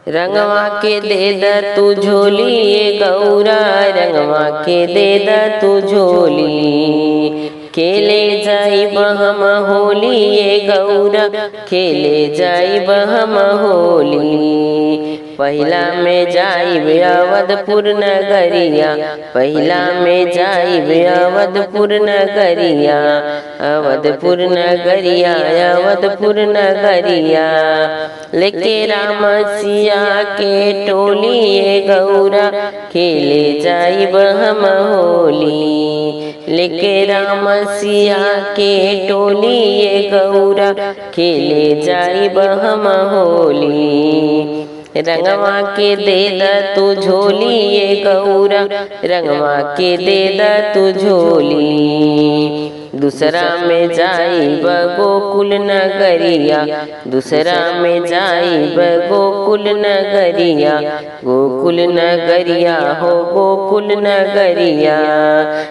रंगवा के दे द तू झोली ये गौरा, रंगवा के दे द तू झोली। खेले जाइब हम होली ये गौरा, खेले जाइब हम होली। पहिला में जाइब अवधपुर नगरिया, पहिला में जाइब अवधपुर नगरिया। अवधपुर नगरिया, अवधपुर नगरिया। लेके राम सिया के टोली ये गौरा, खेले जाइब हम होली। लेके राम सिया के टोली ये गौरा, खेले जाइब हम होली। रंगवा के दे द तू झोली ये गौरा, रंगवा के दे द तू झोली। दूसरा में जाइब गोकुल नगरिया, दूसरा में जाइब गोकुल नगरिया। गोकुल नगरिया हो गोकुल नगरिया।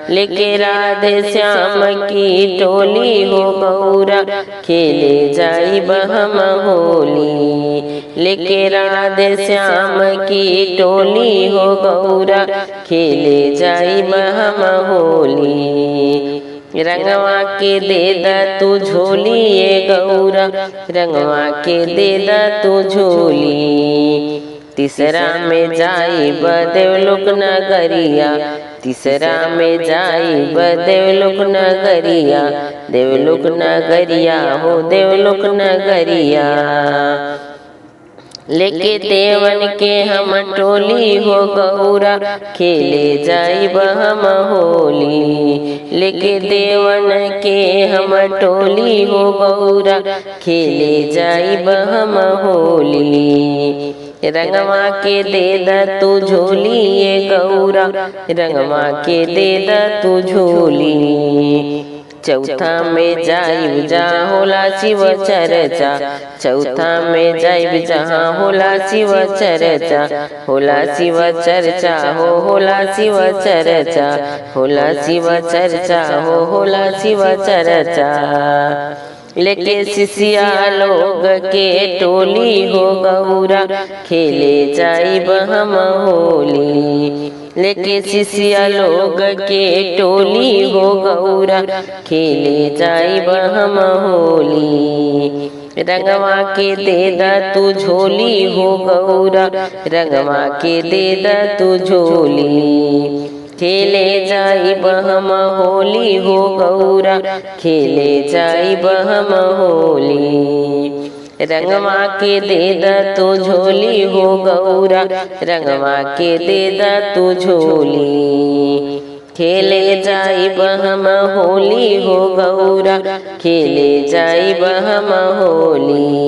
लेके राधे श्याम की टोली हो गौरा, खेले जाइब हम होली। लेके राधे श्याम की टोली हो गौरा, खेले जाइब हम होली। रंगवा के दे द तू झोली ये गौरा, रंगवा के दे द तू झोली। तीसरा में जाइब देवलोक नगरिया, तीसरा में जाइब देवलोक नगरिया। देवलोक नगरिया हो देवलोक नगरिया। लेके देवन के हम टोली हो गौरा, खेले जाइब हम होली। लेके देवन के हम टोली हो गौरा, खेले जाइब हम होली। रंगवा के दे द तू झोली ये गौरा, रंगवा के दे द तू झोली। चौथा में जाइब जहाँ होला शिव चर्चा, चौथा में जाइब जहाँ होला शिव चर्चा। होला शिव चर्चा हो होला शिव चर्चा, होला शिव चर्चा हो होला शिव चर्चा। लेके शिष्या लोग के टोली हो गौरा, खेले जाइब हम होली। लेके शिष्या लोग के टोली हो गौरा, खेले जाइब हम होली। रंगवा के दे द तू झोली हो गौरा, रंगवा के दे द तू झोली। खेले जाइब हम होली हो गौरा, खेले जाइब हम होली। रंगवा के दे द तू झोली हो गौरा, रंगवा के दे द तू झोली। खेले जाइब हम होली हो गौरा, खेले जाइब हम होली।